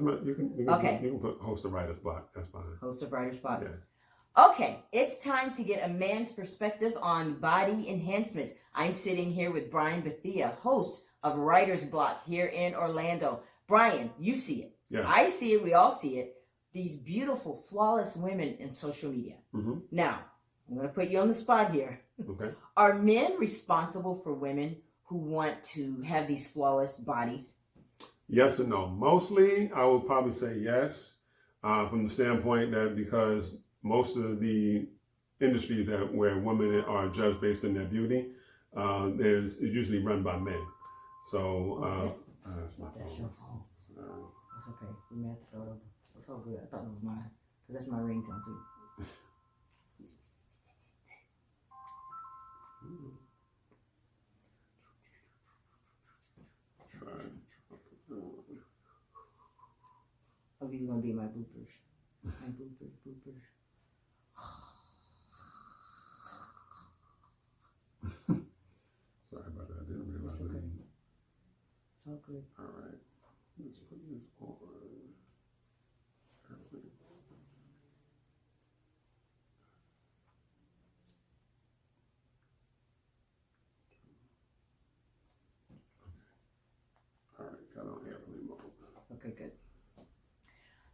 Okay. You can put host of writer's block. That's fine. Host of writer's block. Yeah. Okay, it's time to get a man's perspective on body enhancements. I'm sitting here with Brian Bethea, host of Writer's Block here in Orlando. Brian, you see it. Yes. I see it. We all see it. These beautiful, flawless women in social media. Mm-hmm. Now, I'm going to put you on the spot here. Okay. Are men responsible for women who want to have these flawless bodies? Yes and no. Mostly, I would probably say yes, from the standpoint that because most of the industries that where women are judged based on their beauty, it's usually run by men. So that's my That's phone. your phone. That's okay. We met, so it's all good. I thought it was mine because that's my ringtone too. Oh, these are gonna be my bloopers. My bloopers. Sorry about that. I didn't realize It's it. okay. It's all good. All right. Let's put this on. All right, got on airplane mode. Okay, good.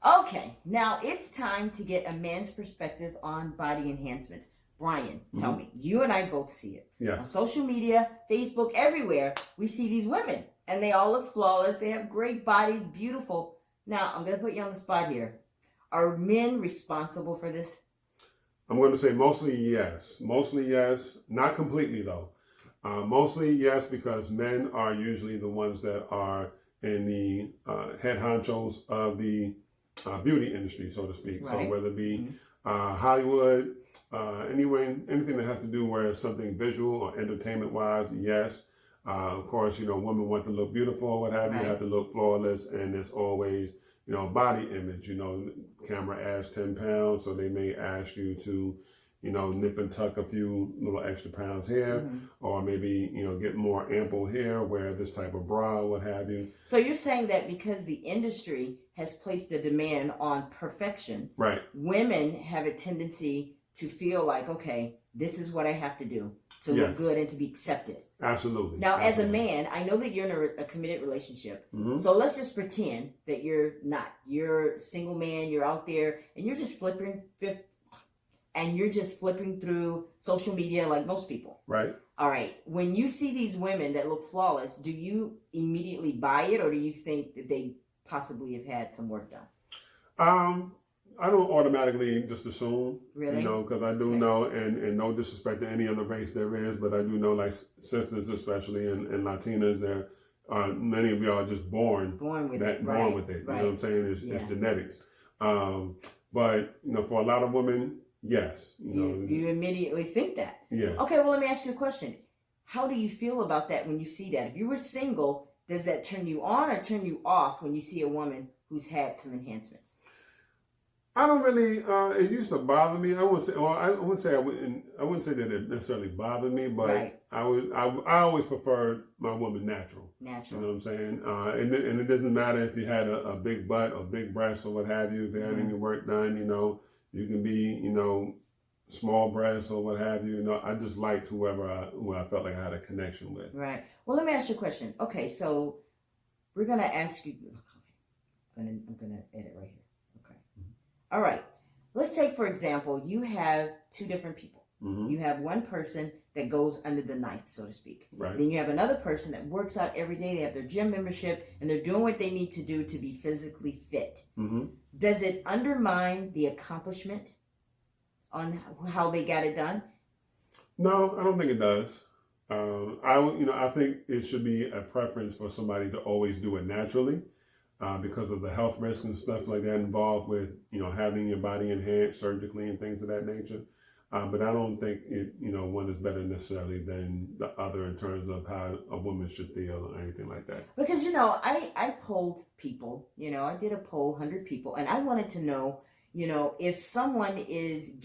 Okay, now it's time to get a man's perspective on body enhancements. Brian, tell me, you and I both see it. Yes. On social media, Facebook, everywhere, we see these women and they all look flawless. They have great bodies, beautiful. Now, I'm going to put you on the spot here. Are men responsible for this? I'm going to say mostly yes. Mostly yes. Not completely, though. Mostly yes, because men are usually the ones that are in the head honchos of the beauty industry, so to speak. Right. So whether it be Hollywood, anything that has to do where it's something visual or entertainment-wise, yes. Of course, women want to look beautiful, what have you. You have to look flawless, and there's always, body image. Camera asks 10 pounds, so they may ask you to, nip and tuck a few little extra pounds here, or maybe, get more ample hair, wear this type of bra, what have you. So you're saying that because the industry has placed a demand on perfection, right? Women have a tendency to feel like, okay, this is what I have to do to look good and to be accepted. Absolutely. Now, Absolutely. as a man, I know that you're in a committed relationship. So let's just pretend that you're not. You're a single man, you're out there, and you're just flipping through social media like most people. Right. All right. When you see these women that look flawless, do you immediately buy it, or do you think that they possibly have had some work done? I don't automatically just assume, really? because I do know, and no disrespect to any other race there is, but I do know, like sisters, especially and Latinas, there are many of y'all just born with it. Born with it. You know what I'm saying? It's genetics. But for a lot of women, yes. You immediately think that. Yeah. Okay. Well, let me ask you a question. How do you feel about that when you see that? If you were single, does that turn you on or turn you off when you see a woman who's had some enhancements? I don't really. It used to bother me. I wouldn't say that it necessarily bothered me, but I always preferred my woman natural. Natural. You know what I'm saying? And it doesn't matter if you had a big butt or big breasts or what have you. If you had any work done, you can be, small breasts or what have you. I just liked who I felt like I had a connection with. Right. Well, let me ask you a question. Okay, so we're gonna ask you. I'm gonna edit right here. All right. Let's take, for example, you have two different people. You have one person that goes under the knife, so to speak. Right. Then you have another person that works out every day. They have their gym membership, and they're doing what they need to do to be physically fit. Does it undermine the accomplishment on how they got it done? No, I don't think it does. I think it should be a preference for somebody to always do it naturally. Because of the health risks and stuff like that involved with, having your body enhanced surgically and things of that nature. But I don't think one is better necessarily than the other in terms of how a woman should feel or anything like that. Because, I polled people, I did a poll, 100 people, and I wanted to know, if someone is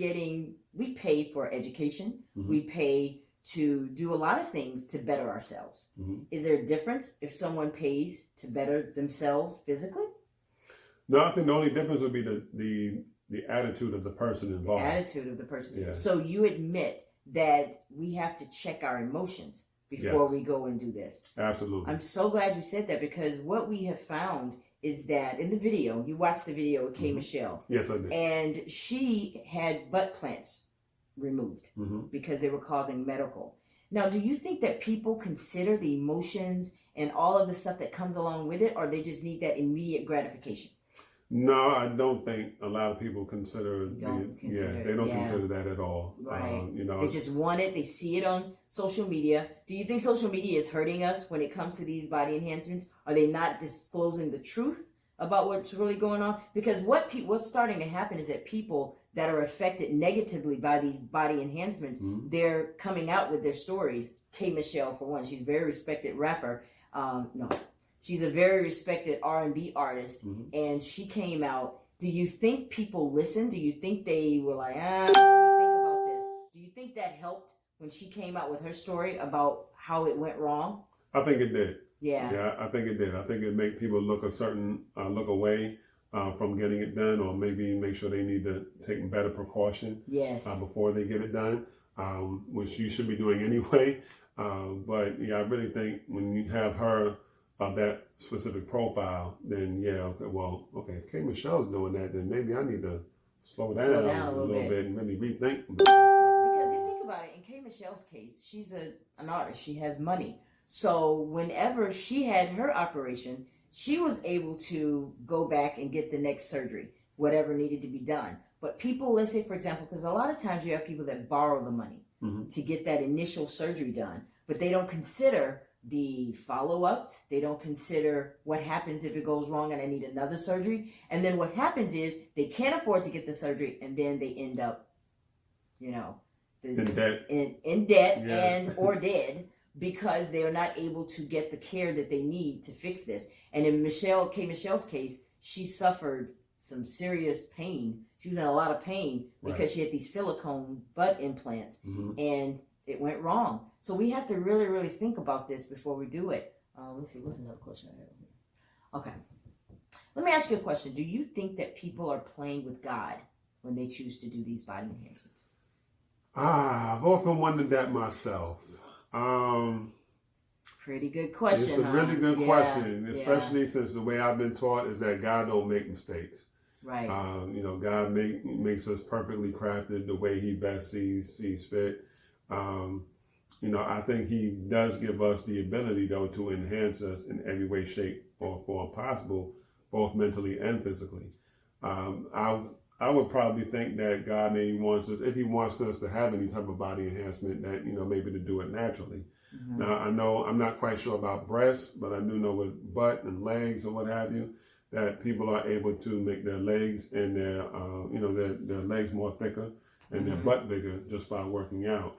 we pay for education, we pay to do a lot of things to better ourselves. Is there a difference if someone pays to better themselves physically? No, I think the only difference would be the attitude of the person involved. Attitude of the person. Yeah. So you admit that we have to check our emotions before Yes. we go and do this. Absolutely. I'm so glad you said that, because what we have found is that in the video, you watched the video with K. Michelle. Yes, I did. And she had butt plants removed because they were causing medical. Now, do you think that people consider the emotions and all of the stuff that comes along with it, or they just need that immediate gratification? No, I don't think a lot of people consider They don't consider that at all. Right. You They just want it. They see it on social media. Do you think social media is hurting us when it comes to these body enhancements? Are they not disclosing the truth about what's really going on? Because what's starting to happen is that people that are affected negatively by these body enhancements, they're coming out with their stories. K. Michelle, for one, she's a very respected rapper. She's a very respected R&B artist, and she came out. Do you think people listened? Do you think they were like, what do you think about this? Do you think that helped when she came out with her story about how it went wrong? I think it did. Yeah. Yeah, I think it did. I think it made people look away from getting it done, or maybe make sure they need to take better precaution before they get it done, which you should be doing anyway. But yeah, I really think when you have her of that specific profile, then if K. Michelle's doing that, then maybe I need to slow down a little bit and really rethink. Because you think about it, in K. Michelle's case, she's an artist. She has money. So whenever she had her operation, she was able to go back and get the next surgery, whatever needed to be done. But people, let's say, for example, because a lot of times you have people that borrow the money to get that initial surgery done, but they don't consider the follow-ups. They don't consider what happens if it goes wrong and I need another surgery. And then what happens is they can't afford to get the surgery, and then they end up, in debt and or dead, because they are not able to get the care that they need to fix this. And in K. Michelle's case, she suffered some serious pain. She was in a lot of pain because she had these silicone butt implants, and it went wrong. So we have to really, really think about this before we do it. Let's see, what's another question I have here? Okay. Let me ask you a question. Do you think that people are playing with God when they choose to do these body enhancements? I've often wondered that myself. Pretty good question. It's a really good question, especially since the way I've been taught is that God don't make mistakes. Right. God makes us perfectly crafted the way He best sees fit. I think He does give us the ability, though, to enhance us in every way, shape, or form possible, both mentally and physically. I would probably think that God maybe wants us, if He wants us to have any type of body enhancement, that, maybe to do it naturally. Now, I know I'm not quite sure about breasts, but I do know with butt and legs or what have you, that people are able to make their legs and their legs more thicker and their butt bigger just by working out.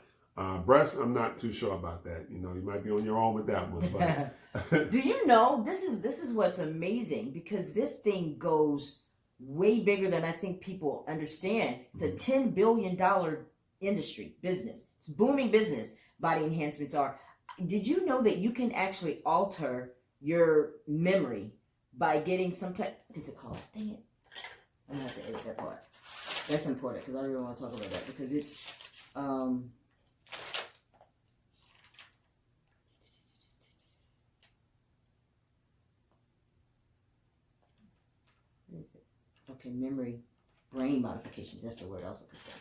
Breasts, I'm not too sure about that. You might be on your own with that one. But do you know, this is what's amazing, because this thing goes way bigger than I think people understand. It's a $10 billion industry, business. It's booming business, body enhancements are. Did you know that you can actually alter your memory by getting some type, what is it called? Dang it. I'm going to have to edit that part. That's important, because I really want to talk about that, because it's, what is it? Okay, memory, brain modifications. That's the word I was looking for.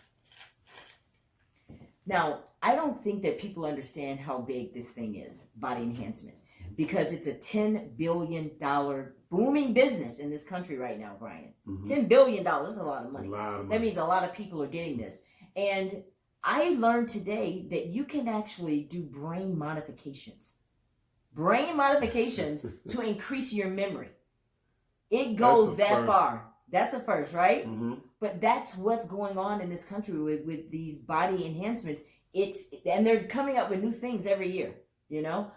Now, I don't think that people understand how big this thing is, body enhancements, because it's a $10 billion booming business in this country right now, Brian. $10 billion is a lot of money. That means a lot of people are getting this. And I learned today that you can actually do brain modifications. Brain modifications to increase your memory. It goes that far. That's a first, right? But that's what's going on in this country with these body enhancements. And they're coming up with new things every year,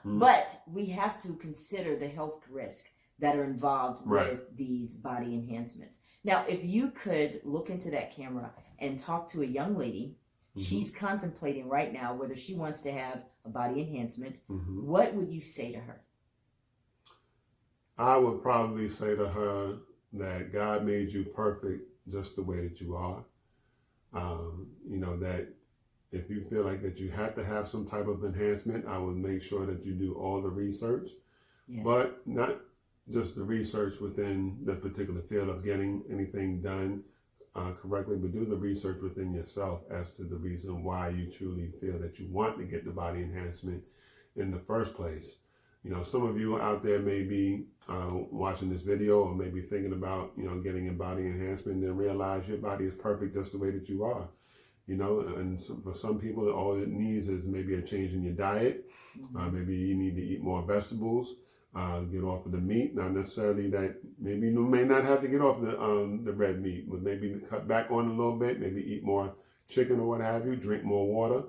But we have to consider the health risk that are involved with these body enhancements. Now, if you could look into that camera and talk to a young lady, she's contemplating right now whether she wants to have a body enhancement. What would you say to her? I would probably say to her, that God made you perfect just the way that you are. You know, that if you feel like that you have to have some type of enhancement, I would make sure that you do all the research, Yes. but not just the research within the particular field of getting anything done correctly, but do the research within yourself as to the reason why you truly feel that you want to get the body enhancement in the first place. You know, some of you out there may be watching this video or maybe thinking about, you know, getting a body enhancement and then realize your body is perfect just the way that you are. You know, and so for some people, all it needs is maybe a change in your diet. Maybe you need to eat more vegetables, get off of the meat. Not necessarily that, maybe you may not have to get off the red meat, but maybe cut back on a little bit, maybe eat more chicken or what have you, drink more water.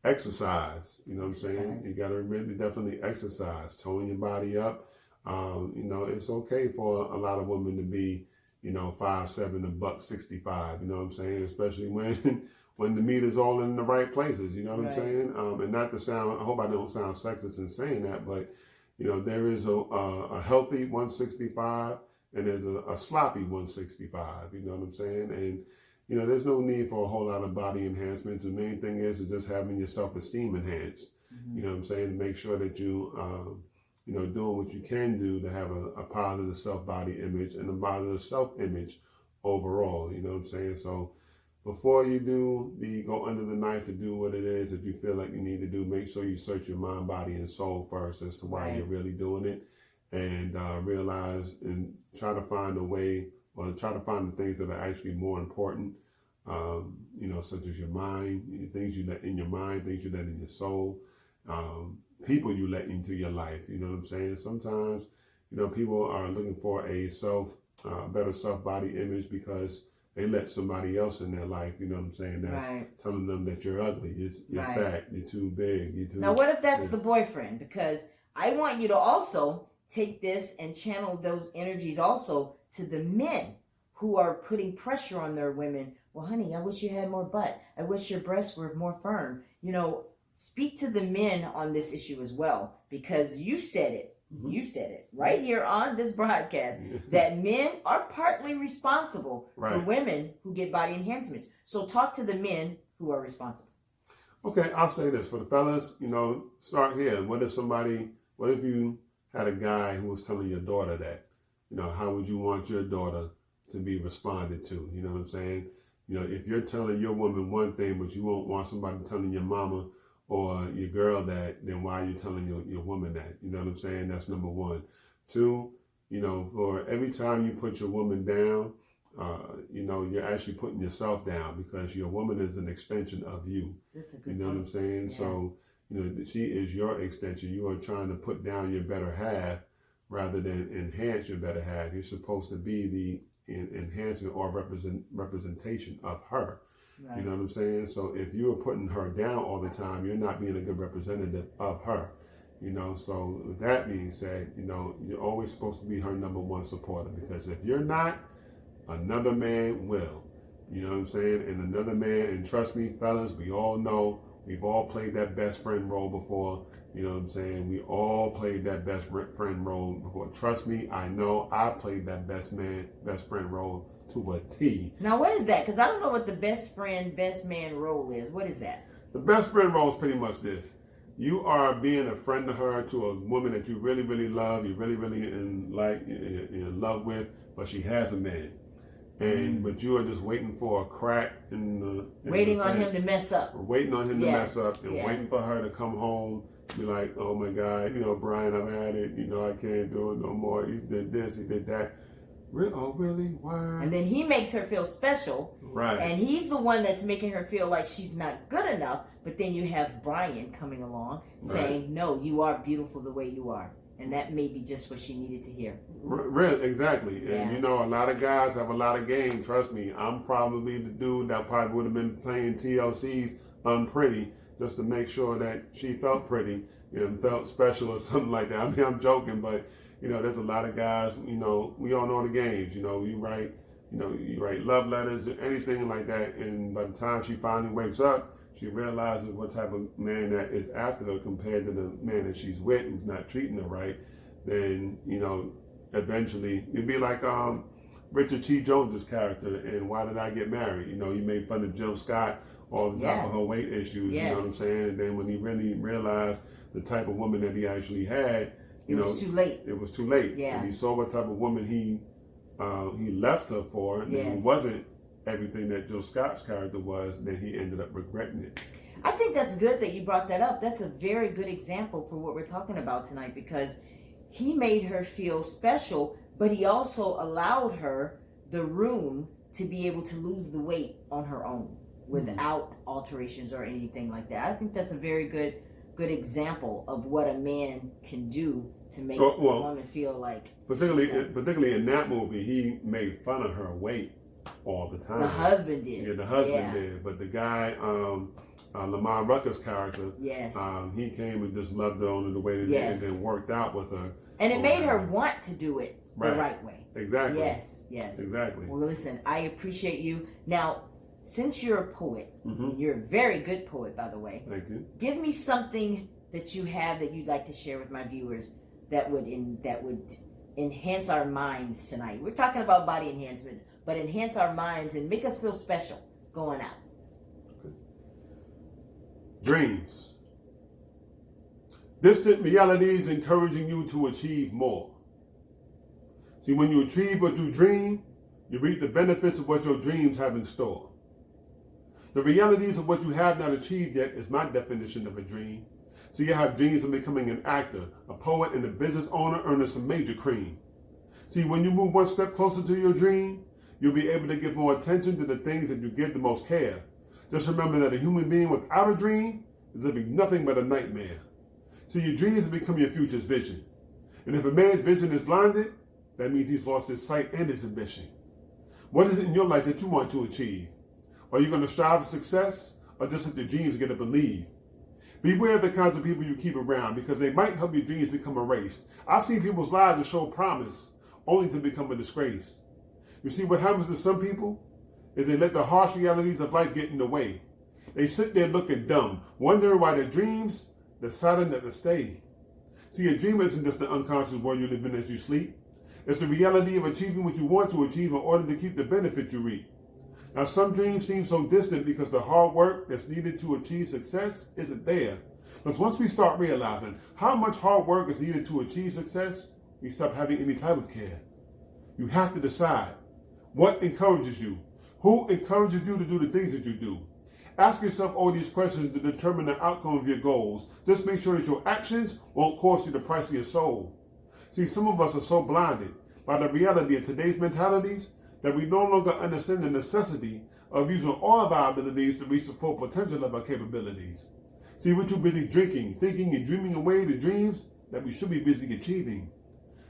Exercise, you know what I'm saying? You got to really definitely exercise, tone your body up. You know, it's okay for a lot of women to be, you know, 5'7" and $165, you know what I'm saying? Especially when the meat is all in the right places, you know what I'm saying? And not to sound, I hope I don't sound sexist in saying that, but, you know, there is a healthy 165 and there's a sloppy 165, you know what I'm saying? And you know, there's no need for a whole lot of body enhancements. The main thing is just having your self-esteem enhanced. You know what I'm saying? To make sure that you, you know, doing what you can do to have a positive self-body image and a positive self-image overall. You know what I'm saying? So before you go under the knife to do what it is that you feel like you need to do, make sure you search your mind, body, and soul first as to why you're really doing it, and realize and try to find a way, or try to find the things that are actually more important, you know, such as your mind, things you let in your mind, things you let in your soul, people you let into your life. You know what I'm saying? Sometimes, you know, people are looking for a better self-body image because they let somebody else in their life, you know what I'm saying? That's telling them that you're ugly, you're fat, you're too big, you're too... Now, what if that's the boyfriend? Because I want you to also take this and channel those energies also to the men who are putting pressure on their women. Well, honey, I wish you had more butt. I wish your breasts were more firm. You know, speak to the men on this issue as well, because you said it. You said it right here on this broadcast that men are partly responsible for women who get body enhancements. So talk to the men who are responsible. Okay, I'll say this for the fellas, you know, start here. What if you had a guy who was telling your daughter that? You know, how would you want your daughter to be responded to? You know what I'm saying? You know, if you're telling your woman one thing, but you won't want somebody telling your mama or your girl that, then why are you telling your woman that? You know what I'm saying? That's number one. Two, you know, for every time you put your woman down, you know, you're actually putting yourself down, because your woman is an extension of you. That's a good You know what I'm saying? Yeah. So, you know, she is your extension. You are trying to put down your better half rather than enhance your better half. You're supposed to be the enhancement or representation of her. Right. You know what I'm saying? So if you're putting her down all the time, you're not being a good representative of her. You know, so with that being said, you know, you're always supposed to be her number one supporter, because if you're not, another man will. You know what I'm saying? And another man, and trust me, fellas, we all know, we've all played that best friend role before. You know what I'm saying? We all played that best friend role before. Trust me, I know I played that best friend role to a T. Now, what is that? Because I don't know what the best man role is. What is that? The best friend role is pretty much this. You are being a friend to her, to a woman that you really, really love, you really, really in love with, but she has a man. But you are just waiting for a crack waiting on him to mess up. Waiting on him to mess up, and waiting for her to come home, be like, oh my God, you know, Brian, I've had it, you know, I can't do it no more. He did this, he did that. Oh, really? Why? And then he makes her feel special. Right. And he's the one that's making her feel like she's not good enough. But then you have Brian coming along saying, no, you are beautiful the way you are. And that may be just what she needed to hear. Really, exactly. Yeah. And you know, a lot of guys have a lot of game. Trust me, I'm probably the dude that probably would have been playing TLC's Unpretty just to make sure that she felt pretty and felt special or something like that. I mean, I'm joking, but you know, there's a lot of guys, you know, we all know the games. You know, you write love letters or anything like that, and by the time she finally wakes up, she realizes what type of man that is after her compared to the man that she's with, who's not treating her right. Then, you know, eventually it'd be like Richard T. Jones's character in Why Did I Get Married? You know, he made fun of Jill Scott all the time for her weight issues. Yes. You know what I'm saying? And then when he really realized the type of woman that he actually had, it was too late. It was too late. Yeah. And he saw what type of woman he left her for, and it wasn't everything that Jill Scott's character was. Then he ended up regretting it. I think that's good that you brought that up. That's a very good example for what we're talking about tonight, because he made her feel special, but he also allowed her the room to be able to lose the weight on her own without alterations or anything like that. I think that's a very good example of what a man can do to make a woman feel like. Particularly in that movie, he made fun of her weight all the time. The husband did. Yeah, the husband did. But the guy, Lamar Rucker's character, he came and just loved her on the way and then worked out with her. And it made her want to do it the right way. Exactly. Yes. Exactly. Well, listen, I appreciate you. Now, since you're a poet, you're a very good poet, by the way. Thank you. Give me something that you have that you'd like to share with my viewers that would enhance our minds tonight. We're talking about body enhancements, but enhance our minds and make us feel special going out. Okay. Dreams. Distant realities encouraging you to achieve more. See, when you achieve what you dream, you reap the benefits of what your dreams have in store. The realities of what you have not achieved yet is my definition of a dream. So you have dreams of becoming an actor, a poet, and a business owner earning some major cream. See, when you move one step closer to your dream, you'll be able to give more attention to the things that you give the most care. Just remember that a human being without a dream is living nothing but a nightmare. So your dreams become your future's vision. And if a man's vision is blinded, that means he's lost his sight and his ambition. What is it in your life that you want to achieve? Are you going to strive for success, or just let your dreams get up and leave? Beware of the kinds of people you keep around, because they might help your dreams become erased. I've seen people's lives that show promise, only to become a disgrace. You see, what happens to some people is they let the harsh realities of life get in the way. They sit there looking dumb, wondering why their dreams, they're silent at the stay. See, a dream isn't just the unconscious world you live in as you sleep. It's the reality of achieving what you want to achieve in order to keep the benefit you reap. Now, some dreams seem so distant because the hard work that's needed to achieve success isn't there. Because once we start realizing how much hard work is needed to achieve success, we stop having any type of care. You have to decide what encourages you. Who encourages you to do the things that you do? Ask yourself all these questions to determine the outcome of your goals. Just make sure that your actions won't cost you the price of your soul. See, some of us are so blinded by the reality of today's mentalities that we no longer understand the necessity of using all of our abilities to reach the full potential of our capabilities. See, we're too busy drinking, thinking, and dreaming away the dreams that we should be busy achieving.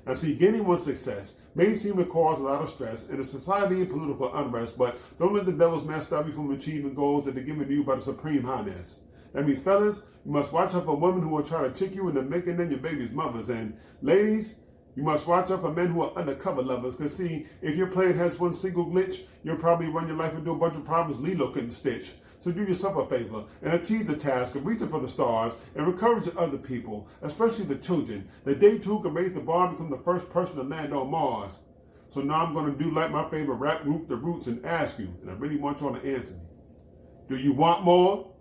Now, see, gaining one's success may seem to cause a lot of stress in a society and political unrest, but don't let the devil's man stop you from achieving goals that are given to you by the Supreme Highness. That means, fellas, you must watch out for women who will try to trick you into making them your baby's mothers. And ladies, you must watch out for men who are undercover lovers. Because, see, if your plan has one single glitch, you'll probably run your life into a bunch of problems Lilo couldn't stitch. So do yourself a favor and achieve the task of reaching for the stars and encouraging other people, especially the children, that they too can raise the bar and become the first person to land on Mars. So now I'm going to do like my favorite rap group, The Roots, and ask you, and I really want you all to answer me. Do you want more?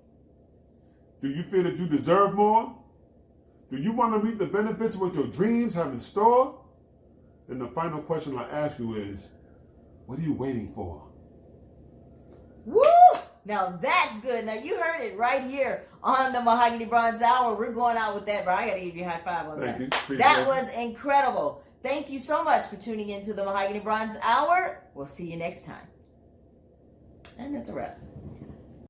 Do you feel that you deserve more? Do you want to reap the benefits of what your dreams have in store? And the final question I ask you is, what are you waiting for? Woo! Now that's good. Now you heard it right here on the Mahogany Bronze Hour. We're going out with that, bro. I got to give you a high five on that. Thank you. That was incredible. Thank you so much for tuning into the Mahogany Bronze Hour. We'll see you next time. And that's a wrap.